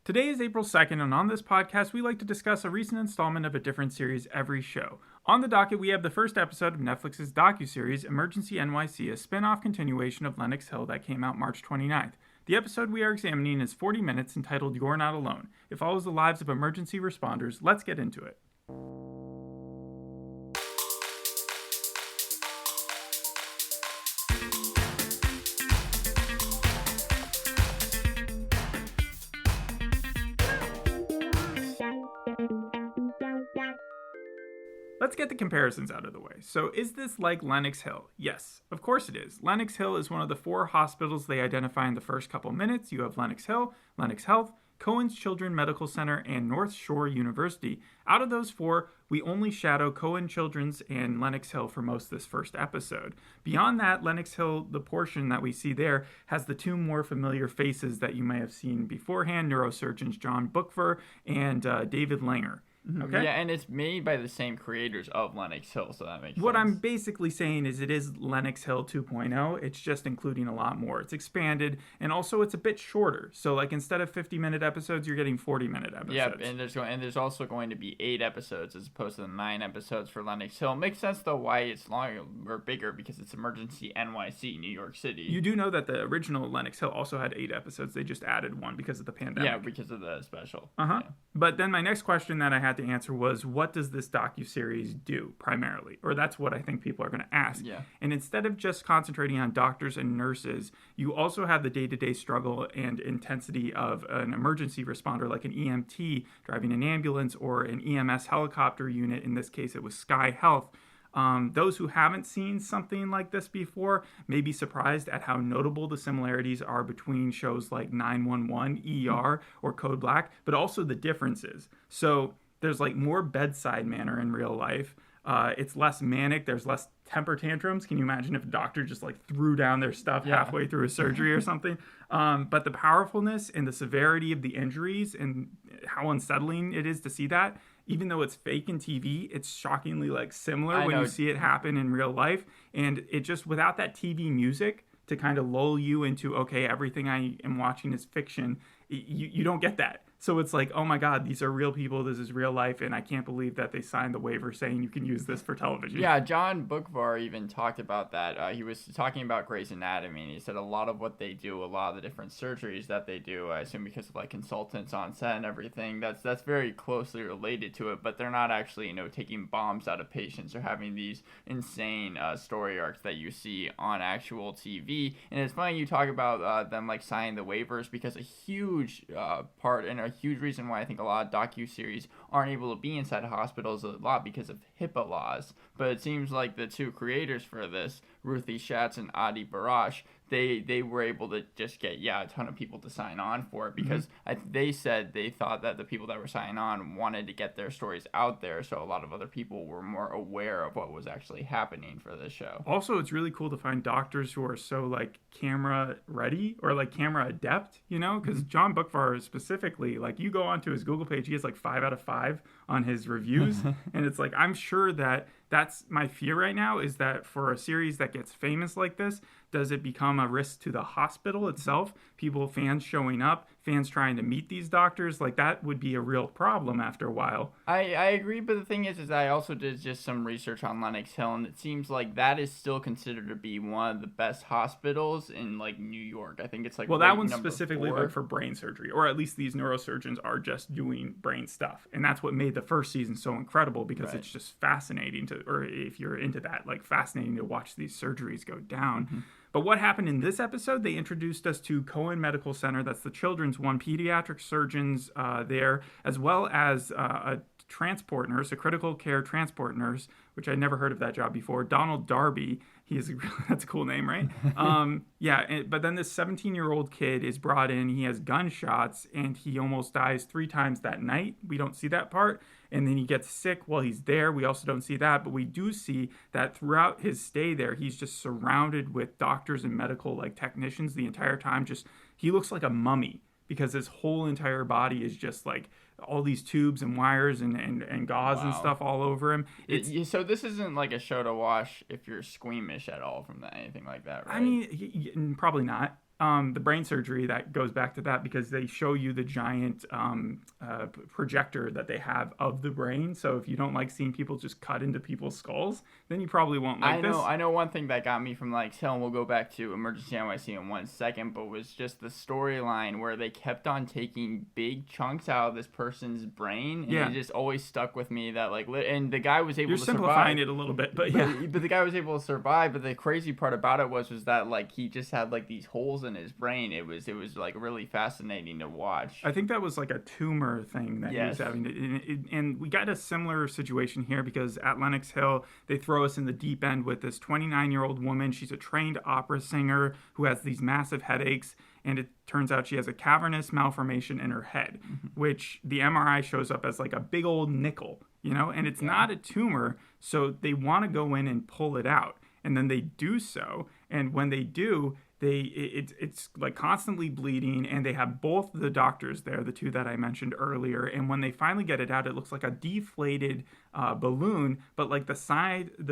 Today is April 2nd, and on this podcast, we like to discuss a recent installment of a different series every show. On the docket, we have the first episode of Netflix's docuseries, Emergency NYC, a spin-off continuation of Lenox Hill that came out March 29th. The episode we are examining is 40 minutes, entitled You're Not Alone. It follows the lives of emergency responders. Let's get into it. Let's get the comparisons out of the way. So is this like Lenox Hill? Yes, of course it is. Lenox Hill is one of the 4 hospitals they identify in the first couple minutes. You have Lenox Hill, Lenox Health, Cohen's Children's Medical Center, and North Shore University. Out of those 4, we only shadow Cohen Children's and Lenox Hill for most of this first episode. Beyond that, Lenox Hill, the portion that we see there, has the 2 more familiar faces that you may have seen beforehand, neurosurgeons John Bookvar and David Langer. Okay. Yeah, and it's made by the same creators of Lenox Hill, so that makes sense. What I'm basically saying is it is Lenox Hill 2.0. It's just including a lot more. It's expanded, and also it's a bit shorter. So, like, instead of 50-minute episodes, you're getting 40-minute episodes. Yeah, and there's also going to be 8 episodes as opposed to the 9 episodes for Lenox Hill. It makes sense, though, why it's longer or bigger, because it's Emergency NYC, New York City. You do know that the original Lenox Hill also had 8 episodes. They just added 1 because of the pandemic. Yeah, because of the special. Uh-huh. Yeah. But then my next question that I had to answer was, what does this docuseries do primarily? Or that's what I think people are going to ask. Yeah. And instead of just concentrating on doctors and nurses, you also have the day-to-day struggle and intensity of an emergency responder like an EMT driving an ambulance or an EMS helicopter unit. In this case, it was Sky Health. Those who haven't seen something like this before may be surprised at how notable the similarities are between shows like 911, ER, or Code Black, but also the differences. So there's like more bedside manner in real life. It's less manic. There's less temper tantrums. Can you imagine if a doctor just like threw down their stuff halfway through a surgery or something? But the powerfulness and the severity of the injuries and how unsettling it is to see that, even though it's fake in TV, it's shockingly like similar when you see it happen in real life. And it just, without that TV music to kind of lull you into, okay, everything I am watching is fiction, you don't get that. So it's like, oh my God, these are real people. This is real life. And I can't believe that they signed the waiver saying you can use this for television. Yeah, John Bookvar even talked about that. He was talking about Grey's Anatomy, and he said a lot of what they do, a lot of the different surgeries that they do, I assume because of like consultants on set and everything, that's very closely related to it, but they're not actually, taking bombs out of patients or having these insane story arcs that you see on actual TV. And it's funny you talk about them like signing the waivers, because a huge part and a huge reason why I think a lot of docuseries aren't able to be inside hospitals a lot because of HIPAA laws. But it seems like the 2 creators for this, Ruthie Schatz and Adi Barash, they were able to just get a ton of people to sign on for it, because they said they thought that the people that were signing on wanted to get their stories out there, so a lot of other people were more aware of what was actually happening for this show. Also, it's really cool to find doctors who are so like camera ready or like camera adept, because John Bookvar specifically, like you go onto his Google page, he has like 5 out of 5 on his reviews. And it's like, I'm sure that's my fear right now, is that for a series that gets famous like this, does it become a risk to the hospital itself? Fans showing up, fans trying to meet these doctors, like that would be a real problem after a while. I agree, but the thing is I also did just some research on Lenox Hill, and it seems like that is still considered to be one of the best hospitals in like New York. I think it's like, well, that one's specifically 4. like for brain surgery, or at least these neurosurgeons are just doing brain stuff, and that's what made the first season so incredible, because it's just fascinating or if you're into that, like fascinating to watch these surgeries go down. But what happened in this episode, they introduced us to Cohen Medical Center. That's the children's one, pediatric surgeons there, as well as a transport nurse, a critical care transport nurse, which I never heard of that job before, Donald Darby. That's a cool name, right? But then this 17-year-old kid is brought in. He has gunshots, and he almost dies 3 times that night. We don't see that part. And then he gets sick while he's there. We also don't see that. But we do see that throughout his stay there, he's just surrounded with doctors and medical technicians the entire time. He looks like a mummy, because his whole entire body is just like all these tubes and wires and gauze and stuff all over him. So this isn't like a show to watch if you're squeamish at all from anything like that, right? I mean, probably not. the brain surgery, that goes back to that because they show you the giant projector that they have of the brain. So if you don't like seeing people just cut into people's skulls, then you probably won't like this. I know one thing that got me from Lenox Hill, and we'll go back to Emergency NYC in 1 second, but was just the storyline where they kept on taking big chunks out of this person's brain, and it just always stuck with me that and the guy was able to survive. You're simplifying it a little bit, but yeah. But the guy was able to survive. But the crazy part about it was that he just had these holes in his brain. It was really fascinating to watch. I think that was a tumor thing that he was having, and we got a similar situation here because at Lenox Hill they throw us in the deep end with this 29-year-old woman. She's a trained opera singer who has these massive headaches, and it turns out she has a cavernous malformation in her head, which the MRI shows up as a big old nickel, and it's not a tumor, so they want to go in and pull it out, and then they do so, and when they do, it's constantly bleeding, and they have both the doctors there, the two that I mentioned earlier, and when they finally get it out, it looks like a deflated balloon, but the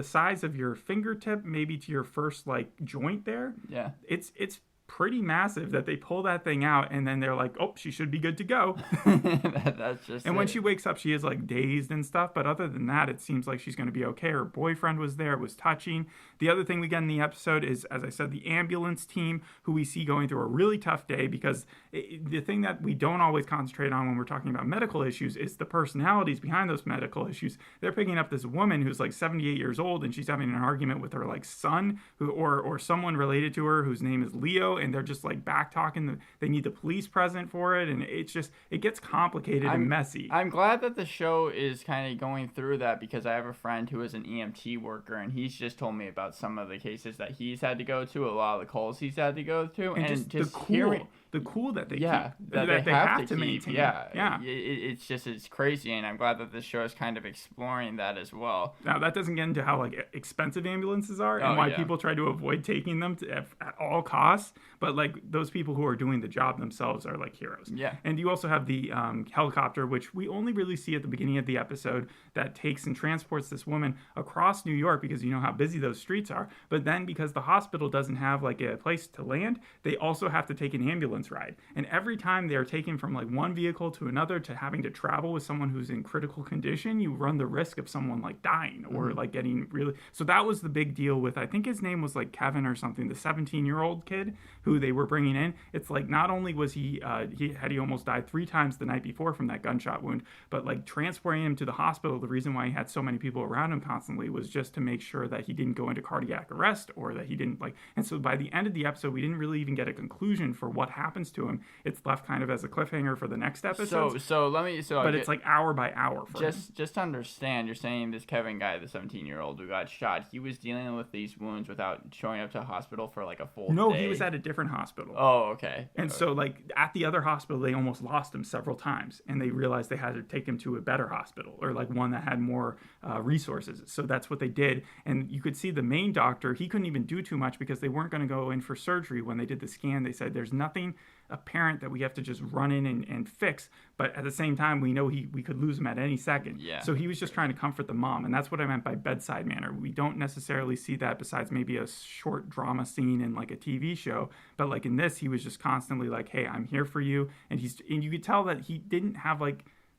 size of your fingertip, maybe to your first joint there. Yeah, it's pretty massive that they pull that thing out, and then they're like, oh, she should be good to go. That's just and when she wakes up, she is dazed and stuff, but other than that, it seems like she's going to be okay. Her boyfriend was there. It was touching. The other thing we get in the episode is, as I said, the ambulance team, who we see going through a really tough day, because the thing that we don't always concentrate on when we're talking about medical issues is the personalities behind those medical issues. They're picking up this woman who's 78 years old, and she's having an argument with her son or someone related to her whose name is Leo, and they're just back talking. They need the police present for it, and it gets complicated and messy. I'm glad that the show is kind of going through that, because I have a friend who is an EMT worker, and he's just told me about some of the cases that he's had to go to, a lot of the calls he's had to go to, and just the cool that they keep, that they have to maintain. Yeah. It's crazy, and I'm glad that this show is kind of exploring that as well. Now that doesn't get into how expensive ambulances are and why people try to avoid taking them at all costs, but those people who are doing the job themselves are heroes. Yeah. And you also have the helicopter, which we only really see at the beginning of the episode, that takes and transports this woman across New York, because you know how busy those streets are. But then because the hospital doesn't have a place to land, they also have to take an ambulance ride. And every time they are taken from one vehicle to another to having to travel with someone who's in critical condition, you run the risk of someone dying or getting really. So that was the big deal with, I think his name was Kevin or something, the 17-year-old kid who they were bringing in. It's not only was he almost died 3 times the night before from that gunshot wound, but transporting him to the hospital, the reason why he had so many people around him constantly was just to make sure that he didn't go into cardiac arrest, or that he didn't and so by the end of the episode, we didn't really even get a conclusion for what happens to him. It's left kind of as a cliffhanger for the next episode. But it's hour by hour for him. Just to understand, you're saying this Kevin guy, the 17-year-old who got shot, he was dealing with these wounds without showing up to a hospital for a full day? No, he was at a different hospital. Oh, okay. And so at the other hospital, they almost lost him several times, and they realized they had to take him to a better hospital, or one that had more resources. So that's what they did. And you could see the main doctor, he couldn't even do too much because they weren't going to go in for surgery. When they did the scan, they said there's nothing apparent that we have to just run in and fix, but at the same time we know we could lose him at any second. So he was just trying to comfort the mom, and that's what I meant by bedside manner. We don't necessarily see that besides maybe a short drama scene in a TV show, but in this, he was just constantly hey, I'm here for you, and you could tell that he didn't have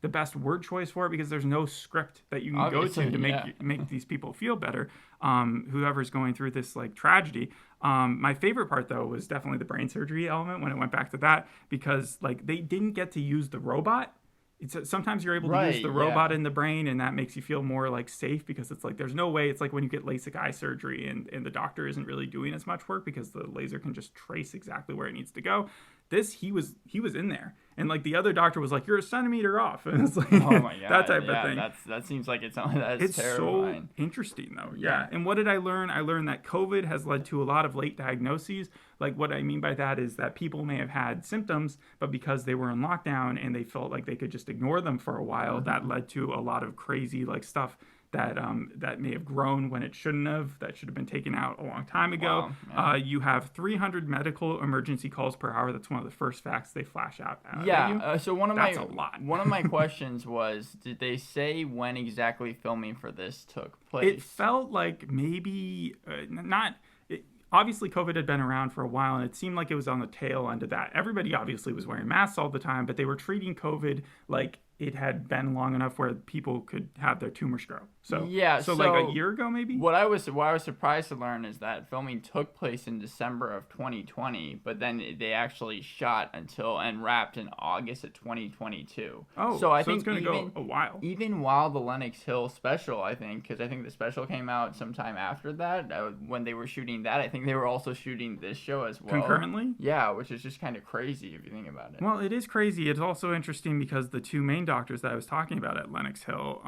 the best word choice for it, because there's no script that you can go to make these people feel better, whoever's going through this tragedy. My favorite part, though, was definitely the brain surgery element when it went back to that, because they didn't get to use the robot. Sometimes you're able to use the robot in the brain, and that makes you feel more safe, because it's there's no way. It's when you get LASIK eye surgery and the doctor isn't really doing as much work because the laser can just trace exactly where it needs to go. This, he was in there, and the other doctor was you're a centimeter off, and it's oh my God, that type of thing. That seems like it's terrifying. So interesting though. Yeah. And what did I learn? I learned that COVID has led to a lot of late diagnoses. What I mean by that is that people may have had symptoms, but because they were in lockdown and they felt like they could just ignore them for a while, that led to a lot of crazy stuff that may have grown when it shouldn't have. That should have been taken out a long time ago. Wow, you have 300 medical emergency calls per hour. That's one of the first facts they flash out. So that's a lot. One of my questions was, did they say when exactly filming for this took place? It felt like maybe not. obviously COVID had been around for a while, and it seemed like it was on the tail end of that. Everybody obviously was wearing masks all the time, but they were treating COVID like it had been long enough where people could have their tumors grow. So like a year ago, maybe. What I was surprised to learn is that filming took place in December of 2020, but then they actually shot and wrapped in August of 2022. Oh, so I think it's going to go a while. Even while the Lenox Hill special, I think, because I think the special came out sometime after that, when they were shooting that, I think they were also shooting this show as well. Concurrently? Yeah, which is just kind of crazy if you think about it. Well, it is crazy. It's also interesting because the two main doctors that I was talking about at Lenox Hill,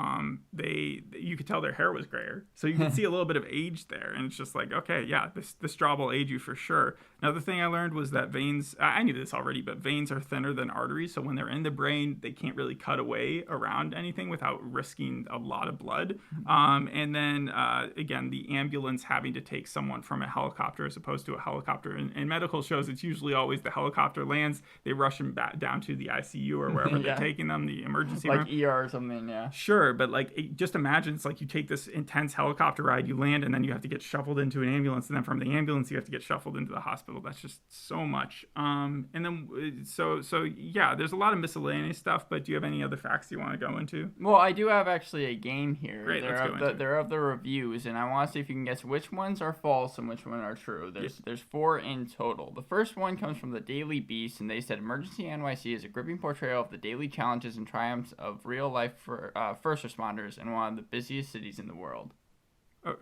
you could tell their hair was grayer. So you can see a little bit of age there. And it's just like, okay, yeah, this job will age you for sure. Another thing I learned was that veins, I knew this already, but veins are thinner than arteries. So when they're in the brain, they can't really cut away around anything without risking a lot of blood. And then, again, the ambulance having to take someone from a helicopter as opposed to a helicopter. In medical shows, it's usually always the helicopter lands, they rush them back down to the ICU or wherever they're taking them, the emergency room. Like ER or something, yeah. Sure, but like, just imagine it's like you take this intense helicopter ride, you land, and then you have to get shuffled into an ambulance, and then from the ambulance you have to get shuffled into the hospital. That's just so much. And then so yeah, there's a lot of miscellaneous stuff. But do you have any other facts you want to go into? Well, I do have actually a game here. Great, They're of the reviews, and I want to see if you can guess which ones are false and which ones are true. There's 4 in total. The first one comes from the Daily Beast, and they said Emergency NYC is a gripping portrayal of the daily challenges and triumphs of real life for first responders in one of the busiest cities in the world.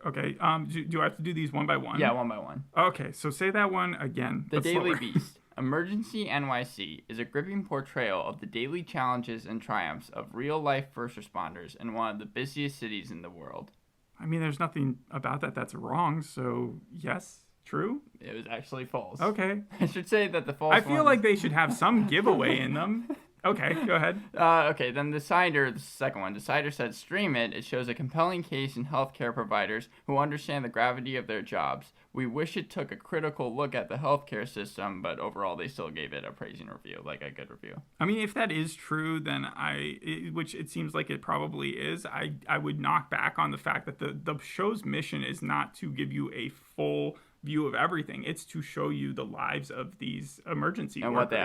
Okay. Do I have to do these one by one? Yeah, one by one. Okay, so say that one again. The Daily Beast. Emergency NYC is a gripping portrayal of the daily challenges and triumphs of real-life first responders in one of the busiest cities in the world. I mean, there's nothing about that that's wrong, so yes, true? It was actually false. Okay. I should say that the false I feel like they should have some giveaway in them. Okay, go ahead. Okay, then the second one. Decider said, stream it. It shows a compelling case in healthcare providers who understand the gravity of their jobs. We wish it took a critical look at the healthcare system, but overall they still gave it a praising review, like a good review. I mean, if that is true, then which it seems like it probably is, I would knock back on the fact that the show's mission is not to give you a full view of everything. It's to show you the lives of these emergency and workers. what they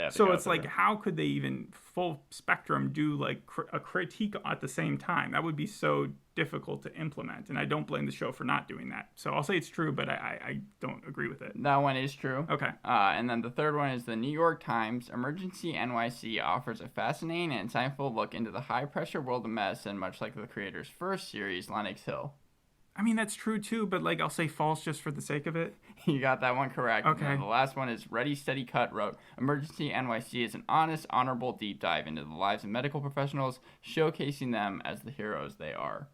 have to so go it's through. like, how could they even full spectrum do like a critique at the same time? That would be so difficult to implement, and I don't blame the show for not doing that. So I'll say it's true, but I don't agree with it. That one is true. Okay. And then the third one is the New York Times. Emergency NYC offers a fascinating and insightful look into the high-pressure world of medicine, much like the creator's first series, Lenox Hill. I mean, that's true too, but like, I'll say false just for the sake of it. You got that one correct. Okay. The last one is Ready, Steady, Cut wrote, Emergency NYC is an honest, honorable deep dive into the lives of medical professionals, showcasing them as the heroes they are.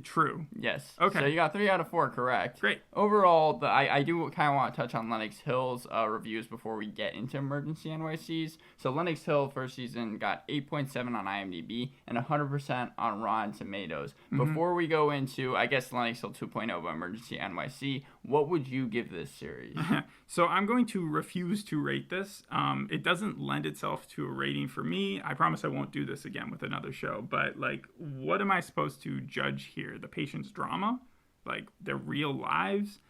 True. Yes. Okay. So you got 3 out of 4 correct. Great. Overall, I do kind of want to touch on Lenox Hill's reviews before we get into Emergency NYC's. So Lenox Hill first season got 8.7 on IMDb and 100% on Rotten Tomatoes. Mm-hmm. Before we go into, I guess, Lenox Hill 2.0 but Emergency NYC, what would you give this series? So I'm going to refuse to rate this. It doesn't lend itself to a rating for me. I promise I won't do this again with another show. But like, what am I supposed to judge here? The patient's drama? Like their real lives?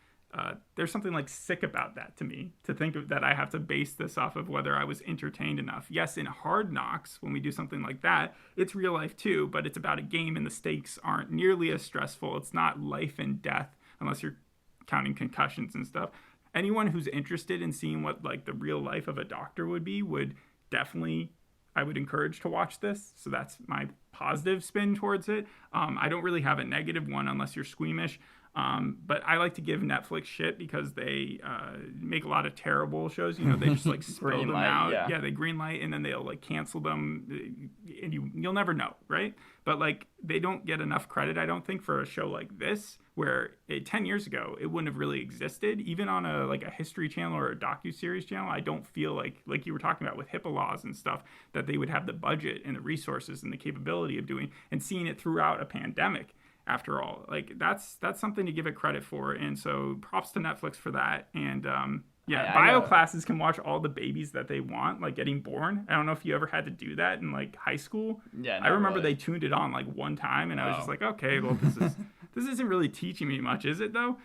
There's something like sick about that to me, to think of that I have to base this off of whether I was entertained enough. Yes, in Hard Knocks, when we do something like that, it's real life too, but it's about a game and the stakes aren't nearly as stressful. It's not life and death unless you're counting concussions and stuff. Anyone who's interested in seeing what like the real life of a doctor would be would definitely, I would encourage to watch this. So that's my positive spin towards it. I don't really have a negative one unless you're squeamish. But I like to give Netflix shit because they make a lot of terrible shows. You know, they just like spill them out. Yeah, they green light and then they'll like cancel them, and you'll never know, right? But like they don't get enough credit, I don't think, for a show like this, where 10 years ago it wouldn't have really existed, even on a History Channel or a docuseries channel. I don't feel like you were talking about with HIPAA laws and stuff, that they would have the budget and the resources and the capability of doing, and seeing it throughout a pandemic. After all, like that's something to give it credit for, and so props to Netflix for that. And bio classes can watch all the babies that they want, like getting born. I don't know if you ever had to do that in like high school. Yeah, I remember they tuned it on like one time, and I was just like, okay, well, this is This isn't really teaching me much, is it though?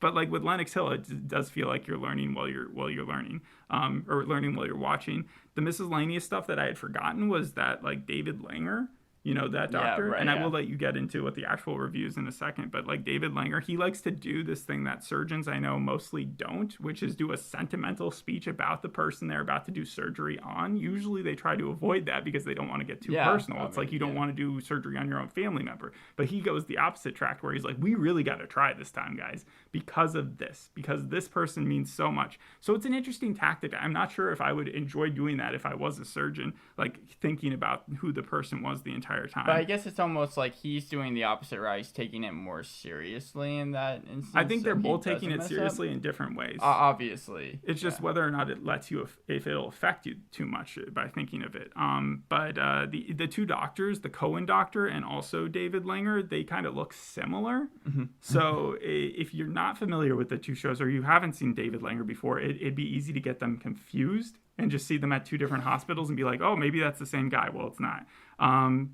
But like with Lenox Hill, it does feel like you're learning while you're learning, or learning while you're watching. The miscellaneous stuff that I had forgotten was that like David Langer, that doctor. Yeah, right, and I will let you get into what the actual reviews in a second. But like David Langer, he likes to do this thing that surgeons I know mostly don't, which is do a sentimental speech about the person they're about to do surgery on. Usually they try to avoid that because they don't want to get too personal. It's like you don't want to do surgery on your own family member. But he goes the opposite track where he's like, we really got to try this time, guys, because this person means so much. So it's an interesting tactic. I'm not sure if I would enjoy doing that if I was a surgeon, like thinking about who the person was the entire time. But I guess it's almost like he's doing the opposite, right? He's taking it more seriously in that instance. I think they're both taking it seriously in different ways. Obviously. It's just whether or not it lets you, if it'll affect you too much by thinking of it. But the two doctors, the Cohen doctor and also David Langer, they kind of look similar. Mm-hmm. So if you're not familiar with the two shows or you haven't seen David Langer before, it'd be easy to get them confused and just see them at two different hospitals and be like, oh, maybe that's the same guy. Well, it's not.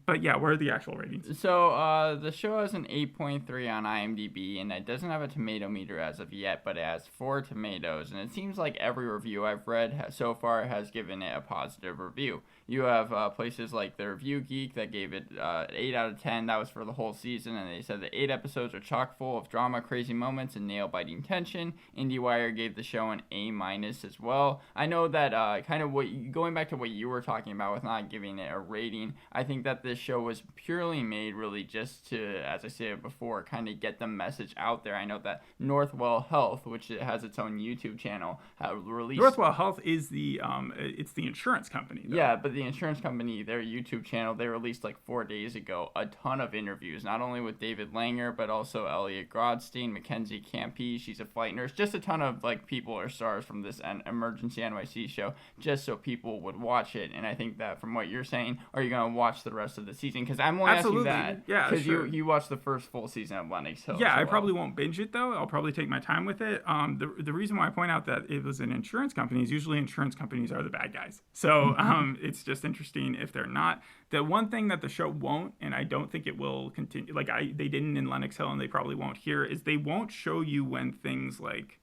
But yeah, where are the actual ratings? So the show has an 8.3 on IMDb, and it doesn't have a tomato meter as of yet, but it has 4 tomatoes. And it seems like every review I've read so far has given it a positive review. You have places like The Review Geek that gave it 8 out of 10. That was for the whole season, and they said the 8 episodes are chock full of drama, crazy moments, and nail-biting tension. IndieWire gave the show an A- as well. I know that kind of going back to what you were talking about with not giving it a rating, I think that this show was purely made really just to, as I said before, kind of get the message out there. I know that Northwell Health, which has its own YouTube channel, released... Northwell Health is it's the insurance company, though. Yeah, but the insurance company, their YouTube channel, they released like 4 days ago a ton of interviews, not only with David Langer, but also Elliot Grodstein, Mackenzie Campy, she's a flight nurse, just a ton of like people or stars from this Emergency NYC show, just so people would watch it. And I think that from what you're saying, are you going to watch the rest of the season? Because I'm only asking that. Yeah, because sure. you watched the first full season of Lenox Hill. Yeah, I probably won't binge it, though. I'll probably take my time with it. The reason why I point out that it was an insurance company is usually insurance companies are the bad guys. So it's just interesting if they're not. The one thing that the show won't, and I don't think it will continue, they didn't in Lenox Hill and they probably won't here, is they won't show you when things like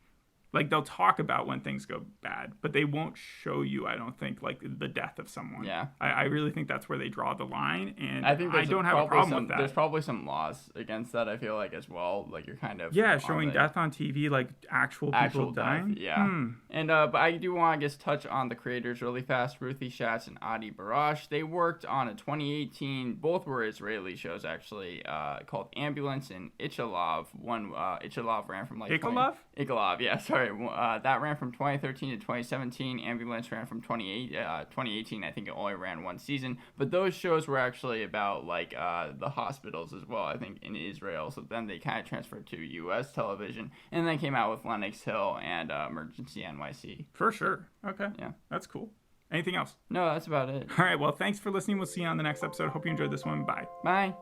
they'll talk about when things go bad, but they won't show you, I don't think, like the death of someone. Yeah. I really think that's where they draw the line, and I think I don't have a problem with that. There's probably some laws against that, I feel like, as well. Like, you're kind of... Yeah, showing death on TV, like actual people dying. Death, yeah. And, but I do want to just touch on the creators really fast. Ruthie Schatz and Adi Barash. They worked on a 2018, both were Israeli shows, actually, called Ambulance and Ichalov. Ichalov ran from like... Ichalov, yeah, sorry. That ran from 2013 to 2017. Ambulance ran from 2018. I think it only ran one season. But those shows were actually about like the hospitals as well, I think, in Israel. So then they kind of transferred to U.S. television and then came out with Lenox Hill and Emergency NYC. For sure. Okay. Yeah. That's cool. Anything else? No, that's about it. All right. Well, thanks for listening. We'll see you on the next episode. Hope you enjoyed this one. Bye. Bye.